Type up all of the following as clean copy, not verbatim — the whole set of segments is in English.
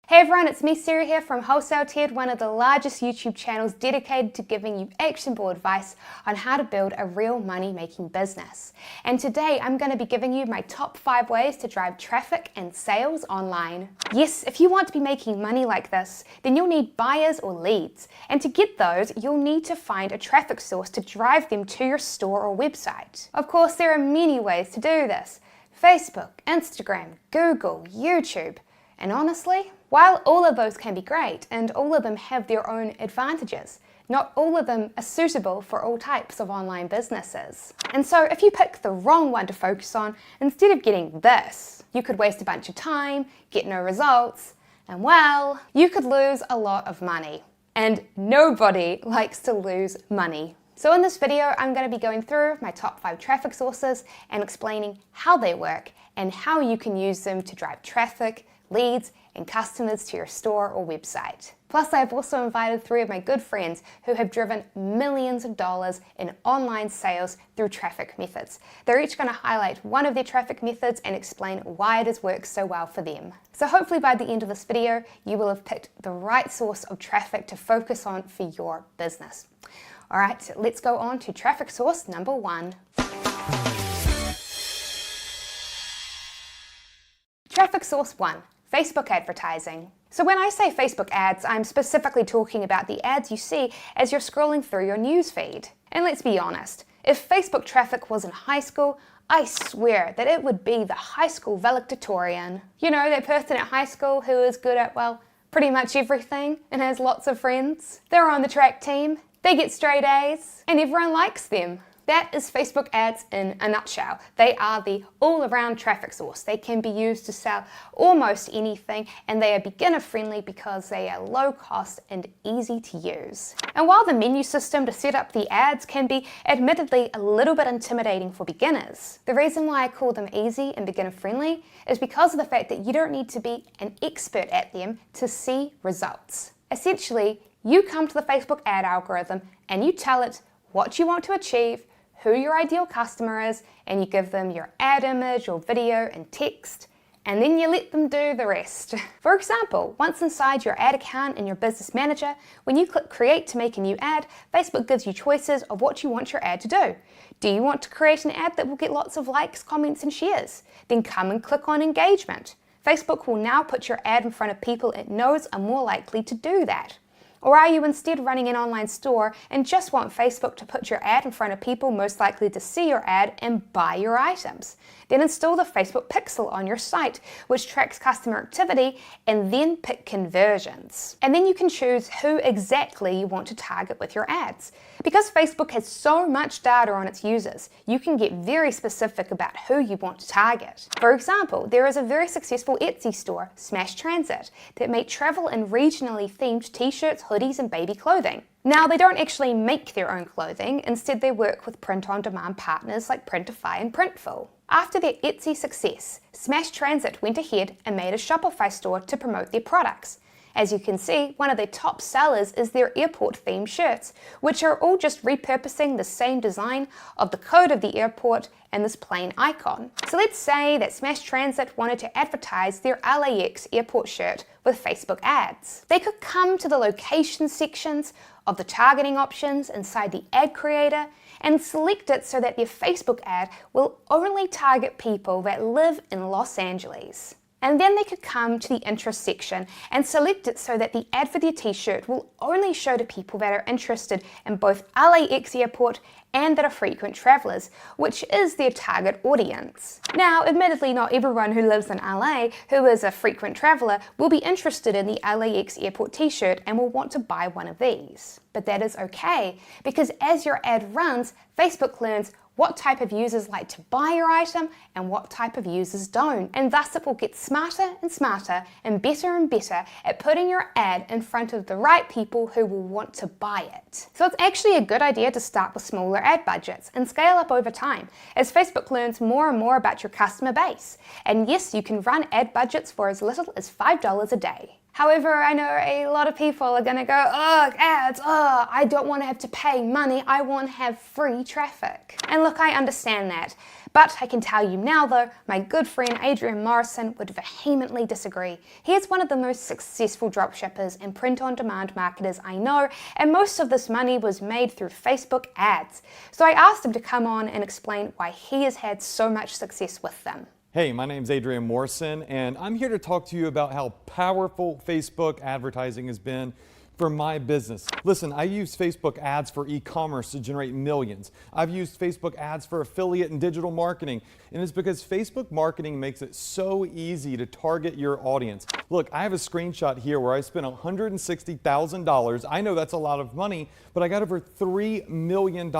Hey everyone, it's me Sarah here from Wholesale Ted, one of the largest YouTube channels dedicated to giving you actionable advice on how to build a real money-making business. And today I'm going to be giving you my top 5 ways to drive traffic and sales online. Yes, if you want to be making money like this, then you'll need buyers or leads. And to get those, you'll need to find a traffic source to drive them to your store or website. Of course, there are many ways to do this. Facebook, Instagram, Google, YouTube. And honestly, while all of those can be great and all of them have their own advantages, not all of them are suitable for all types of online businesses. And so if you pick the wrong one to focus on, instead of getting this, you could waste a bunch of time, get no results, and well, you could lose a lot of money. And nobody likes to lose money. So in this video, I'm going to be going through my top 5 traffic sources and explaining how they work and how you can use them to drive traffic, leads, and customers to your store or website. Plus, I've also invited 3 of my good friends who have driven millions of dollars in online sales through traffic methods. They're each going to highlight one of their traffic methods and explain why it has worked so well for them. So hopefully by the end of this video, you will have picked the right source of traffic to focus on for your business. All right, let's go on to traffic source number 1. Traffic source 1. Facebook advertising. So when I say Facebook ads, I'm specifically talking about the ads you see as you're scrolling through your news feed. And let's be honest, if Facebook traffic was in high school, I swear that it would be the high school valedictorian. You know, that person at high school who is good at, well, pretty much everything and has lots of friends. They're on the track team, they get straight A's, and everyone likes them. That is Facebook ads in a nutshell. They are the all-around traffic source. They can be used to sell almost anything, and they are beginner friendly because they are low cost and easy to use. And while the menu system to set up the ads can be admittedly a little bit intimidating for beginners, the reason why I call them easy and beginner friendly is because of the fact that you don't need to be an expert at them to see results. Essentially, you come to the Facebook ad algorithm and you tell it what you want to achieve, who your ideal customer is, and you give them your ad image or video and text, and then you let them do the rest. For example, once inside your ad account in your business manager, when you click create to make a new ad, Facebook gives you choices of what you want your ad to do. Do you want to create an ad that will get lots of likes, comments, and shares? Then come and click on engagement. Facebook will now put your ad in front of people it knows are more likely to do that. Or are you instead running an online store and just want Facebook to put your ad in front of people most likely to see your ad and buy your items? Then install the Facebook Pixel on your site, which tracks customer activity, and then pick conversions. And then you can choose who exactly you want to target with your ads. Because Facebook has so much data on its users, you can get very specific about who you want to target. For example, there is a very successful Etsy store, Smash Transit, that make travel and regionally themed t-shirts, hoodies, and baby clothing. Now, they don't actually make their own clothing, instead they work with print-on-demand partners like Printify and Printful. After their Etsy success, Smash Transit went ahead and made a Shopify store to promote their products. As you can see, one of their top sellers is their airport-themed shirts, which are all just repurposing the same design of the code of the airport and this plain icon. So let's say that Smash Transit wanted to advertise their LAX airport shirt with Facebook ads. They could come to the location sections of the targeting options inside the ad creator and select it so that their Facebook ad will only target people that live in Los Angeles. And then they could come to the interest section and select it so that the ad for their t-shirt will only show to people that are interested in both LAX airport and that are frequent travelers, which is their target audience. Now, admittedly, not everyone who lives in LA who is a frequent traveler will be interested in the LAX airport t-shirt and will want to buy one of these. But that is okay, because as your ad runs, Facebook learns what type of users like to buy your item and what type of users don't. And thus it will get smarter and smarter and better at putting your ad in front of the right people who will want to buy it. So it's actually a good idea to start with smaller ad budgets and scale up over time as Facebook learns more and more about your customer base. And yes, you can run ad budgets for as little as $5 a day. However, I know a lot of people are gonna go, ugh, ads, ugh, I don't want to have to pay money, I want to have free traffic. And look, I understand that. But I can tell you now though, my good friend Adrian Morrison would vehemently disagree. He is one of the most successful dropshippers and print-on-demand marketers I know, and most of this money was made through Facebook ads. So I asked him to come on and explain why he has had so much success with them. Hey, my name's Adrian Morrison, and I'm here to talk to you about how powerful Facebook advertising has been for my business. Listen, I use Facebook ads for e-commerce to generate millions. I've used Facebook ads for affiliate and digital marketing, and it's because Facebook marketing makes it so easy to target your audience. Look, I have a screenshot here where I spent $160,000. I know that's a lot of money, but I got over $3 million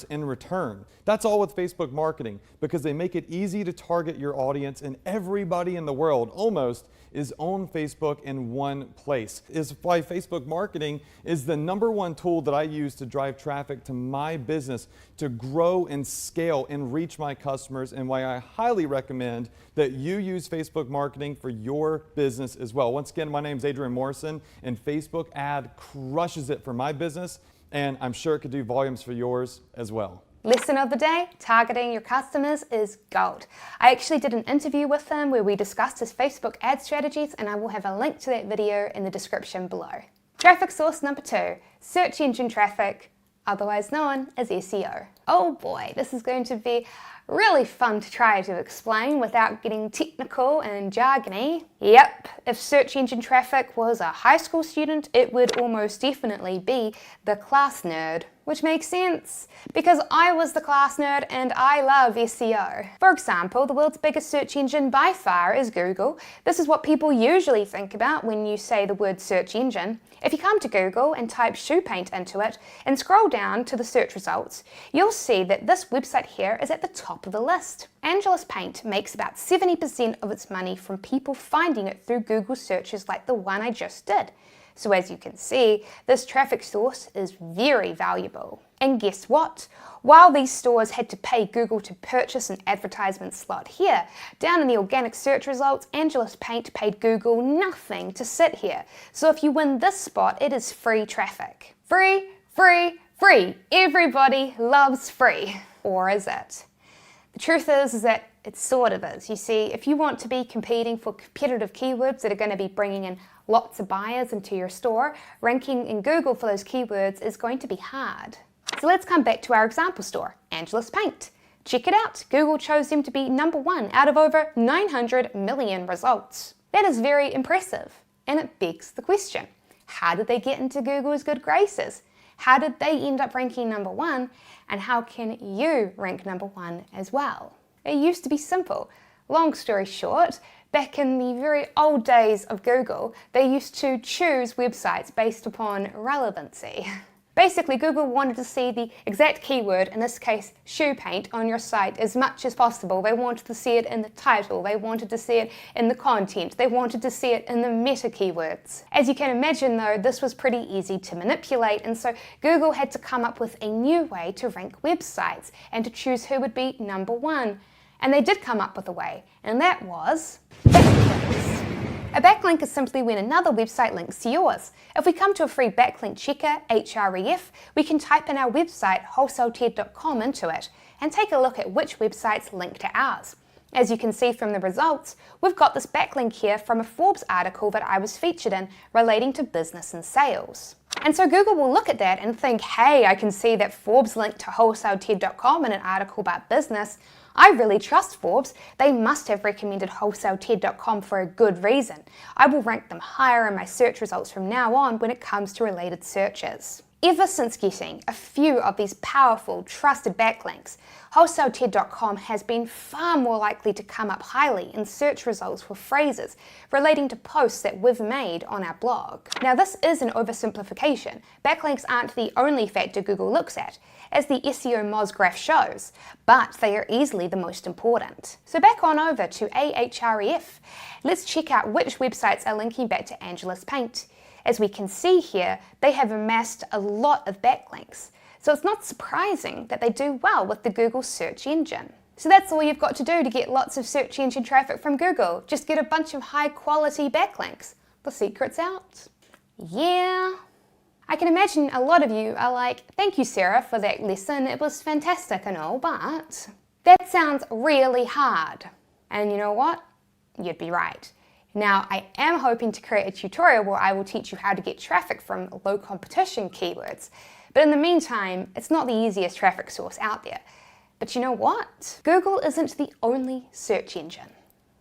in return. That's all with Facebook marketing, because they make it easy to target your audience, and everybody in the world almost is on Facebook in one place. Is why Facebook marketing is the #1 tool that I use to drive traffic to my business, to grow and scale and reach my customers, and why I highly recommend that you use Facebook marketing for your business as well. Once again, my name is Adrian Morrison, and Facebook ad crushes it for my business, and I'm sure it could do volumes for yours as well. Lesson of the day, targeting your customers is gold. I actually did an interview with him where we discussed his Facebook ad strategies, and I will have a link to that video in the description below. Traffic source number 2, search engine traffic, otherwise known as SEO. Oh boy, this is going to be really fun to try to explain without getting technical and jargony. Yep, if search engine traffic was a high school student, it would almost definitely be the class nerd. Which makes sense, because I was the class nerd and I love SEO. For example, the world's biggest search engine by far is Google. This is what people usually think about when you say the word search engine. If you come to Google and type shoe paint into it and scroll down to the search results, you'll see that this website here is at the top of the list. Angelus Paint makes about 70% of its money from people finding it through Google searches like the one I just did. So as you can see, this traffic source is very valuable. And guess what? While these stores had to pay Google to purchase an advertisement slot here, down in the organic search results, Angelus Paint paid Google nothing to sit here. So if you win this spot, it is free traffic. Free, free, free. Everybody loves free. Or is it? The truth is that it sort of is. You see, if you want to be competing for competitive keywords that are going to be bringing in lots of buyers into your store, ranking in Google for those keywords is going to be hard. So let's come back to our example store, Angelus Paint. Check it out, Google chose them to be #1 out of over 900 million results. That is very impressive, and it begs the question, how did they get into Google's good graces? How did they end up ranking #1, and how can you rank #1 as well? It used to be simple. Long story short, back in the very old days of Google, they used to choose websites based upon relevancy. Basically, Google wanted to see the exact keyword, in this case shoe paint, on your site as much as possible. They wanted to see it in the title, they wanted to see it in the content, they wanted to see it in the meta keywords. As you can imagine though, this was pretty easy to manipulate, and so Google had to come up with a new way to rank websites and to choose who would be #1. And they did come up with a way, and that was backlinks. A backlink is simply when another website links to yours. If we come to a free backlink checker, href, we can type in our website, wholesaleted.com, into it, and take a look at which websites link to ours. As you can see from the results, we've got this backlink here from a Forbes article that I was featured in relating to business and sales. And so Google will look at that and think, hey, I can see that Forbes linked to wholesaleted.com in an article about business. I really trust Forbes. They must have recommended wholesaleted.com for a good reason. I will rank them higher in my search results from now on when it comes to related searches. Ever since getting a few of these powerful, trusted backlinks, wholesaleted.com has been far more likely to come up highly in search results for phrases relating to posts that we've made on our blog. Now, this is an oversimplification. Backlinks aren't the only factor Google looks at, as the SEO Moz graph shows, but they are easily the most important. So back on over to Ahref. Let's check out which websites are linking back to Angelus Paint. As we can see here, they have amassed a lot of backlinks, so it's not surprising that they do well with the Google search engine. So that's all you've got to do to get lots of search engine traffic from Google. Just get a bunch of high quality backlinks. The secret's out? Yeah. I can imagine a lot of you are like, thank you, Sarah, for that lesson. It was fantastic and all, but that sounds really hard. And you know what? You'd be right. Now, I am hoping to create a tutorial where I will teach you how to get traffic from low competition keywords. But in the meantime, it's not the easiest traffic source out there. But you know what? Google isn't the only search engine.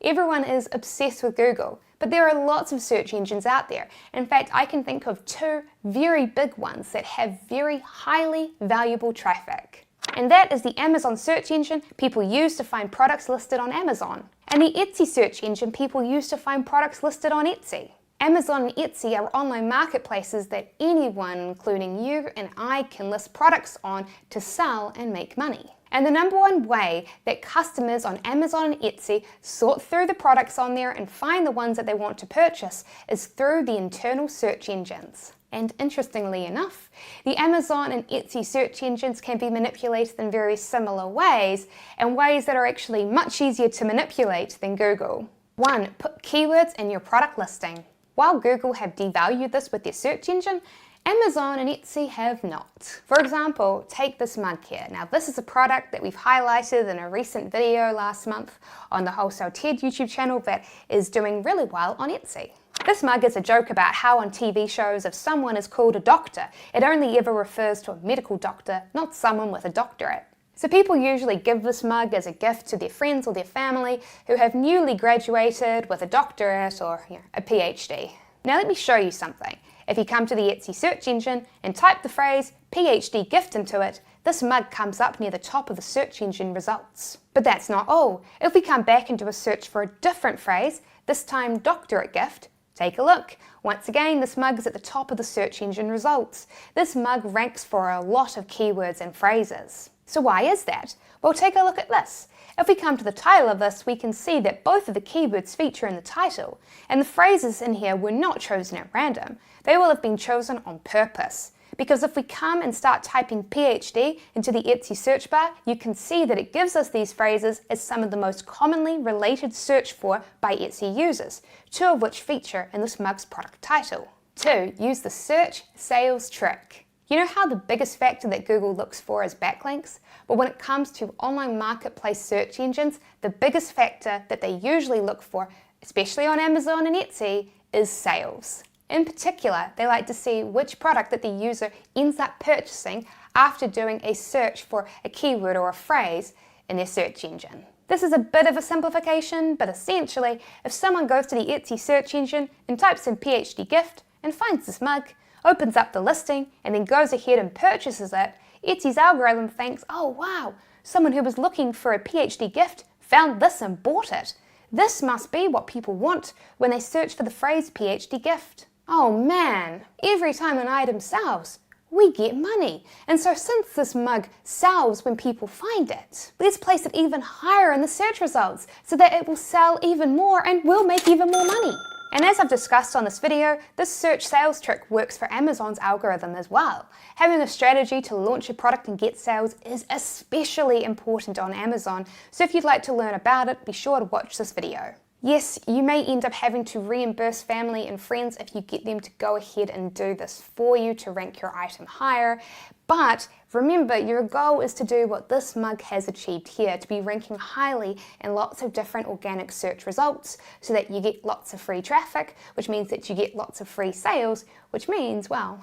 Everyone is obsessed with Google, but there are lots of search engines out there. In fact, I can think of two very big ones that have very highly valuable traffic. And that is the Amazon search engine people use to find products listed on Amazon, and the Etsy search engine people use to find products listed on Etsy. Amazon and Etsy are online marketplaces that anyone, including you and I, can list products on to sell and make money. And the number one way that customers on Amazon and Etsy sort through the products on there and find the ones that they want to purchase is through the internal search engines. And interestingly enough, the Amazon and Etsy search engines can be manipulated in very similar ways, and ways that are actually much easier to manipulate than Google. 1. Put keywords in your product listing. While Google have devalued this with their search engine, Amazon and Etsy have not. For example, take this mug here. Now this is a product that we've highlighted in a recent video last month on the Wholesale Ted YouTube channel that is doing really well on Etsy. This mug is a joke about how on TV shows if someone is called a doctor, it only ever refers to a medical doctor, not someone with a doctorate. So people usually give this mug as a gift to their friends or their family who have newly graduated with a doctorate or a PhD. Now let me show you something. If you come to the Etsy search engine and type the phrase PhD gift into it, this mug comes up near the top of the search engine results. But that's not all. If we come back and do a search for a different phrase, this time doctorate gift, take a look. Once again, this mug is at the top of the search engine results. This mug ranks for a lot of keywords and phrases. So why is that? Well, take a look at this. If we come to the title of this, we can see that both of the keywords feature in the title, and the phrases in here were not chosen at random. They will have been chosen on purpose. Because if we come and start typing PhD into the Etsy search bar, you can see that it gives us these phrases as some of the most commonly related searched for by Etsy users, 2 of which feature in this mug's product title. 2. Use the search sales trick. You know how the biggest factor that Google looks for is backlinks? But when it comes to online marketplace search engines, the biggest factor that they usually look for, especially on Amazon and Etsy, is sales. In particular, they like to see which product that the user ends up purchasing after doing a search for a keyword or a phrase in their search engine. This is a bit of a simplification, but essentially, if someone goes to the Etsy search engine and types in PhD gift and finds this mug, opens up the listing, and then goes ahead and purchases it, Etsy's algorithm thinks, oh wow, someone who was looking for a PhD gift found this and bought it. This must be what people want when they search for the phrase PhD gift. Oh man, every time an item sells, we get money. And so since this mug sells when people find it, let's place it even higher in the search results so that it will sell even more and we'll make even more money. And as I've discussed on this video, this search sales trick works for Amazon's algorithm as well. Having a strategy to launch a product and get sales is especially important on Amazon, so if you'd like to learn about it, be sure to watch this video. Yes, you may end up having to reimburse family and friends if you get them to go ahead and do this for you to rank your item higher, but remember, your goal is to do what this mug has achieved here, to be ranking highly in lots of different organic search results so that you get lots of free traffic, which means that you get lots of free sales, which means, well,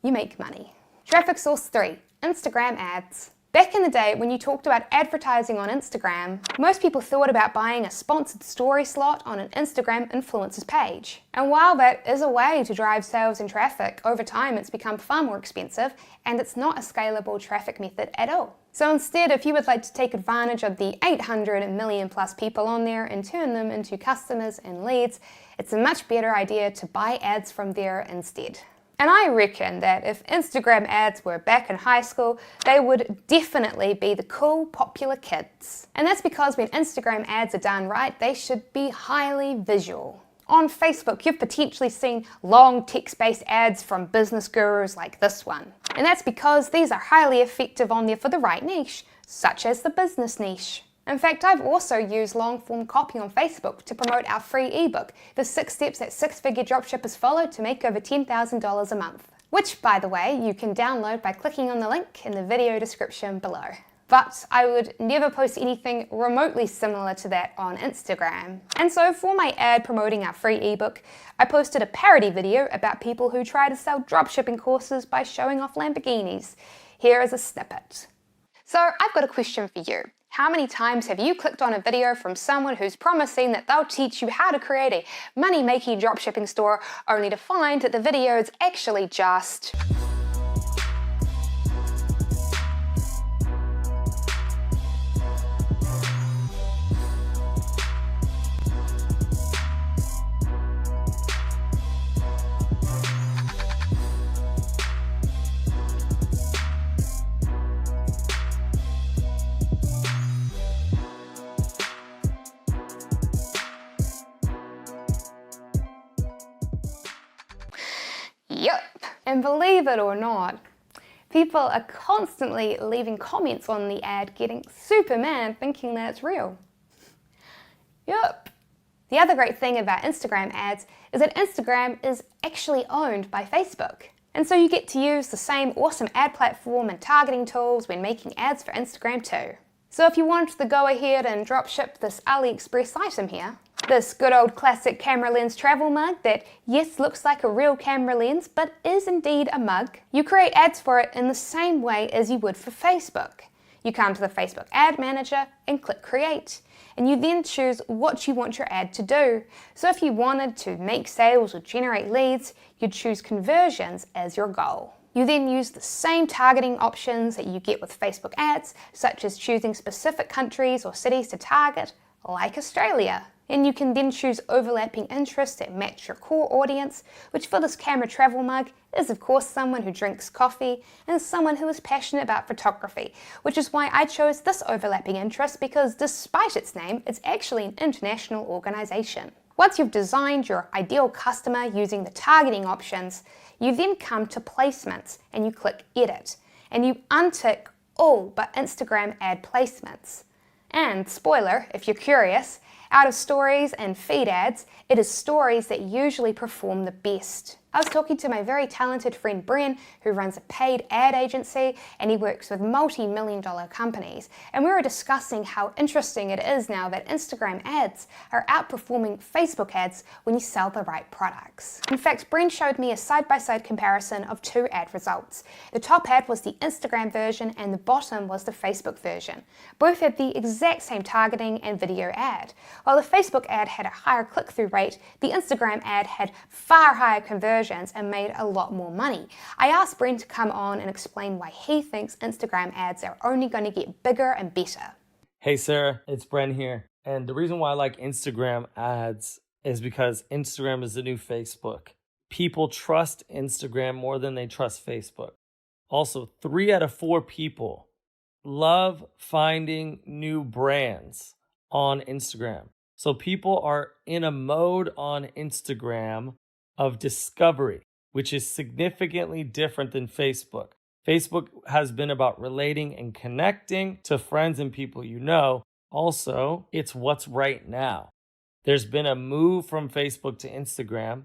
you make money. Traffic source 3, Instagram ads. Back in the day, when you talked about advertising on Instagram, most people thought about buying a sponsored story slot on an Instagram influencer's page. And while that is a way to drive sales and traffic, over time it's become far more expensive and it's not a scalable traffic method at all. So instead, if you would like to take advantage of the 800 million plus people on there and turn them into customers and leads, it's a much better idea to buy ads from there instead. And I reckon that if Instagram ads were back in high school, they would definitely be the cool, popular kids. And that's because when Instagram ads are done right, they should be highly visual. On Facebook, you've potentially seen long text-based ads from business gurus like this one. And that's because these are highly effective on there for the right niche, such as the business niche. In fact, I've also used long-form copy on Facebook to promote our free ebook, The 6 Steps That Six-Figure Dropshippers Follow to Make Over $10,000 a Month, which, by the way, you can download by clicking on the link in the video description below. But I would never post anything remotely similar to that on Instagram. And so for my ad promoting our free ebook, I posted a parody video about people who try to sell dropshipping courses by showing off Lamborghinis. Here is a snippet. So I've got a question for you. How many times have you clicked on a video from someone who's promising that they'll teach you how to create a money-making dropshipping store, only to find that the video is actually just... Yep, and believe it or not, people are constantly leaving comments on the ad getting super mad thinking that it's real. Yep. The other great thing about Instagram ads is that Instagram is actually owned by Facebook. And so you get to use the same awesome ad platform and targeting tools when making ads for Instagram too. So if you want to go ahead and dropship this AliExpress item here, this good old classic camera lens travel mug that, yes, looks like a real camera lens, but is indeed a mug, you create ads for it in the same way as you would for Facebook. You come to the Facebook Ad Manager and click Create, and you then choose what you want your ad to do. So if you wanted to make sales or generate leads, you'd choose conversions as your goal. You then use the same targeting options that you get with Facebook ads, such as choosing specific countries or cities to target, like Australia. And you can then choose overlapping interests that match your core audience, which for this camera travel mug is of course someone who drinks coffee and someone who is passionate about photography, which is why I chose this overlapping interest, because despite its name, it's actually an international organization. Once you've designed your ideal customer using the targeting options, you then come to placements and you click Edit, and you untick all but Instagram ad placements. And spoiler, if you're curious, out of stories and feed ads, it is stories that usually perform the best. I was talking to my very talented friend Bren, who runs a paid ad agency, and he works with multi-million-dollar companies. And we were discussing how interesting it is now that Instagram ads are outperforming Facebook ads when you sell the right products. In fact, Bren showed me a side-by-side comparison of two ad results. The top ad was the Instagram version and the bottom was the Facebook version. Both had the exact same targeting and video ad. While the Facebook ad had a higher click-through rate, the Instagram ad had far higher conversions and made a lot more money. I asked Bren to come on and explain why he thinks Instagram ads are only going to get bigger and better. Hey Sarah, it's Bren here. And the reason why I like Instagram ads is because Instagram is the new Facebook. People trust Instagram more than they trust Facebook. Also, 3 out of 4 people love finding new brands on Instagram. So people are in a mode on Instagram of discovery, which is significantly different than Facebook. Facebook has been about relating and connecting to friends and people you know. Also, it's what's right now. There's been a move from Facebook to Instagram,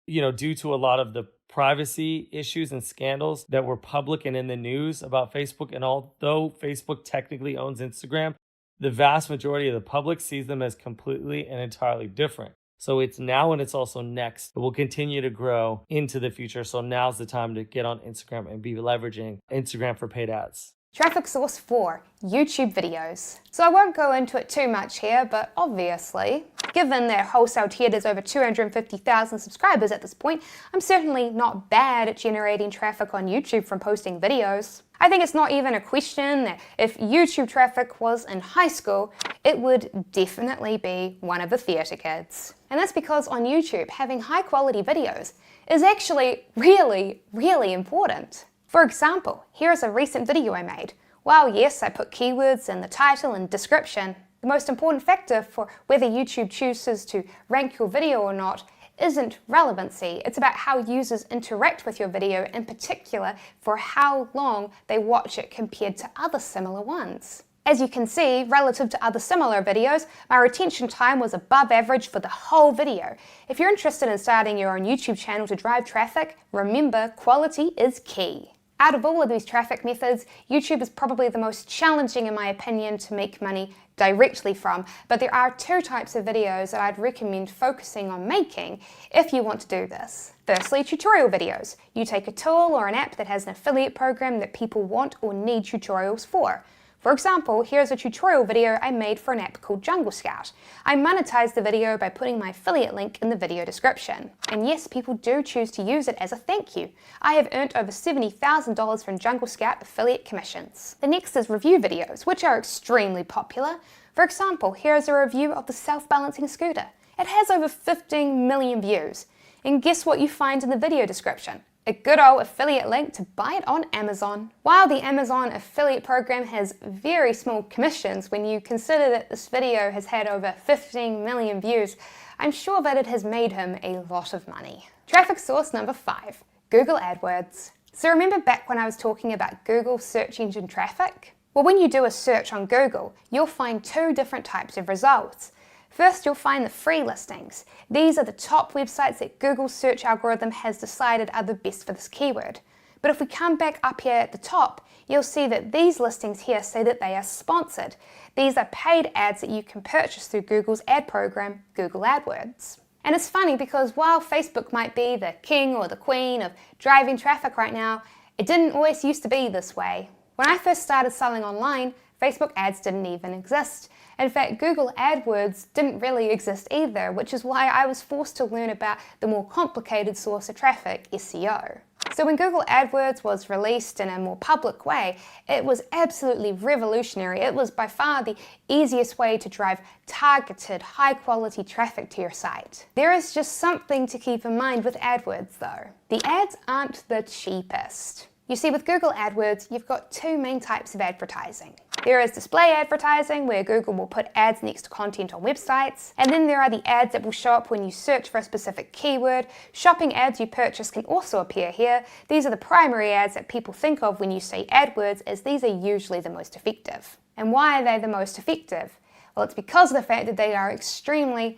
due to a lot of the privacy issues and scandals that were public and in the news about Facebook. And although Facebook technically owns Instagram, the vast majority of the public sees them as completely and entirely different. So it's now and it's also next. It will continue to grow into the future. So now's the time to get on Instagram and be leveraging Instagram for paid ads. Traffic source 4, YouTube videos. So I won't go into it too much here, but obviously, given that wholesale tier has over 250,000 subscribers at this point, I'm certainly not bad at generating traffic on YouTube from posting videos. I think it's not even a question that if YouTube traffic was in high school, it would definitely be one of the theatre kids. And that's because on YouTube, having high quality videos is actually really, really important. For example, here is a recent video I made. While yes, I put keywords in the title and description, the most important factor for whether YouTube chooses to rank your video or not isn't relevancy. It's about how users interact with your video, in particular for how long they watch it compared to other similar ones. As you can see, relative to other similar videos, my retention time was above average for the whole video. If you're interested in starting your own YouTube channel to drive traffic, remember, quality is key. Out of all of these traffic methods, YouTube is probably the most challenging in my opinion to make money directly from, but there are two types of videos that I'd recommend focusing on making if you want to do this. Firstly, tutorial videos. You take a tool or an app that has an affiliate program that people want or need tutorials for. For example, here's a tutorial video I made for an app called Jungle Scout. I monetized the video by putting my affiliate link in the video description. And yes, people do choose to use it as a thank you. I have earned over $70,000 from Jungle Scout affiliate commissions. The next is review videos, which are extremely popular. For example, here's a review of the self-balancing scooter. It has over 15 million views. And guess what you find in the video description? A good old affiliate link to buy it on Amazon. While the Amazon affiliate program has very small commissions when you consider that this video has had over 15 million views, I'm sure that it has made him a lot of money. Traffic source number 5, Google AdWords. So remember back when I was talking about Google search engine traffic? Well, when you do a search on Google, you'll find two different types of results. First, you'll find the free listings. These are the top websites that Google's search algorithm has decided are the best for this keyword. But if we come back up here at the top, you'll see that these listings here say that they are sponsored. These are paid ads that you can purchase through Google's ad program, Google AdWords. And it's funny because while Facebook might be the king or the queen of driving traffic right now, it didn't always used to be this way. When I first started selling online, Facebook ads didn't even exist. In fact, Google AdWords didn't really exist either, which is why I was forced to learn about the more complicated source of traffic, SEO. So when Google AdWords was released in a more public way, it was absolutely revolutionary. It was by far the easiest way to drive targeted, high-quality traffic to your site. There is just something to keep in mind with AdWords though. The ads aren't the cheapest. You see, with Google AdWords, you've got two main types of advertising. There is display advertising, where Google will put ads next to content on websites. And then there are the ads that will show up when you search for a specific keyword. Shopping ads you purchase can also appear here. These are the primary ads that people think of when you say AdWords, as these are usually the most effective. And why are they the most effective? Well, it's because of the fact that they are extremely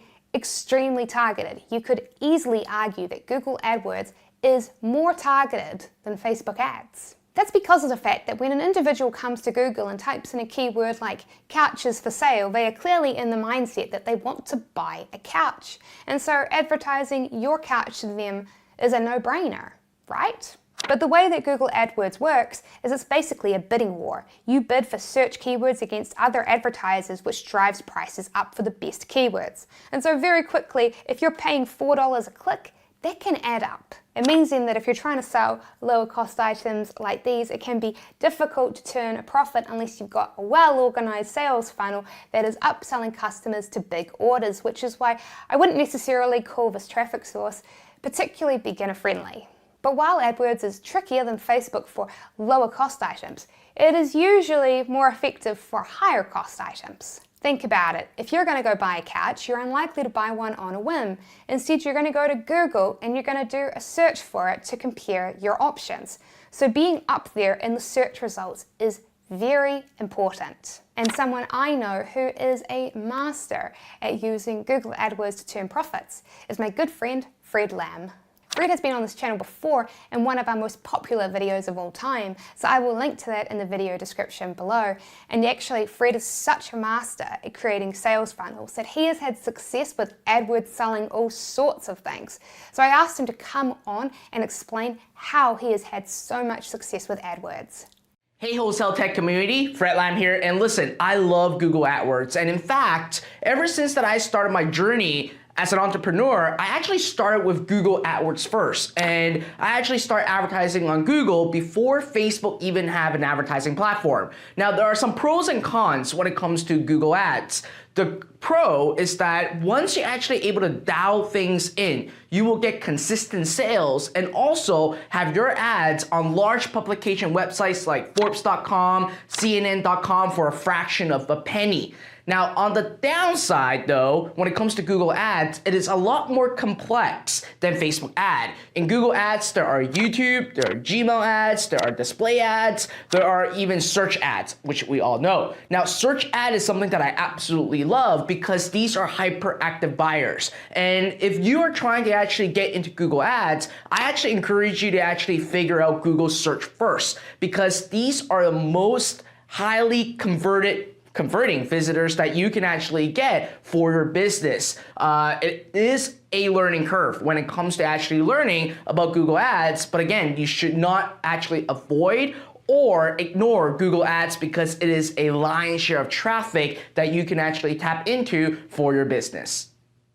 targeted. You could easily argue that Google AdWords is more targeted than Facebook ads. That's because of the fact that when an individual comes to Google and types in a keyword like couches for sale, they are clearly in the mindset that they want to buy a couch. And so advertising your couch to them is a no-brainer, right? But the way that Google AdWords works is it's basically a bidding war. You bid for search keywords against other advertisers, which drives prices up for the best keywords. And so very quickly, if you're paying $4 a click, that can add up. It means then that if you're trying to sell lower cost items like these, it can be difficult to turn a profit unless you've got a well-organized sales funnel that is upselling customers to big orders, which is why I wouldn't necessarily call this traffic source particularly beginner friendly. But while AdWords is trickier than Facebook for lower cost items, it is usually more effective for higher cost items. Think about it. If you're going to go buy a couch, you're unlikely to buy one on a whim. Instead, you're going to go to Google and you're going to do a search for it to compare your options. So being up there in the search results is very important. And someone I know who is a master at using Google AdWords to turn profits is my good friend, Fred Lamb. Fred has been on this channel before in one of our most popular videos of all time, so I will link to that in the video description below. And actually, Fred is such a master at creating sales funnels that he has had success with AdWords selling all sorts of things. So I asked him to come on and explain how he has had so much success with AdWords. Hey wholesale tech community, Fred Lamb here, and listen, I love Google AdWords, and in fact, ever since that I started my journey as an entrepreneur, I actually started with Google AdWords first, and I actually started advertising on Google before Facebook even had an advertising platform. Now, there are some pros and cons when it comes to Google Ads. The pro is that once you're actually able to dial things in, you will get consistent sales and also have your ads on large publication websites like Forbes.com, CNN.com for a fraction of a penny. Now, on the downside though, when it comes to Google Ads, it is a lot more complex than Facebook ad. In Google Ads, there are YouTube, there are Gmail ads, there are display ads, there are even search ads, which we all know. Now, search ad is something that I absolutely love because these are hyperactive buyers. And if you are trying to actually get into Google Ads, I actually encourage you to actually figure out Google search first because these are the most highly converting visitors that you can actually get for your business. It is a learning curve when it comes to actually learning about Google Ads, but again, you should not actually avoid or ignore Google Ads because it is a lion's share of traffic that you can actually tap into for your business.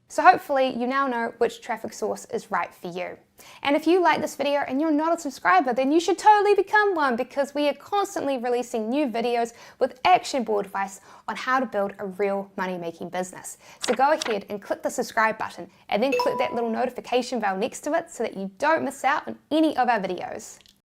So hopefully you now know which traffic source is right for you. And if you like this video and you're not a subscriber, then you should totally become one because we are constantly releasing new videos with actionable advice on how to build a real money-making business. So go ahead and click the subscribe button and then click that little notification bell next to it so that you don't miss out on any of our videos.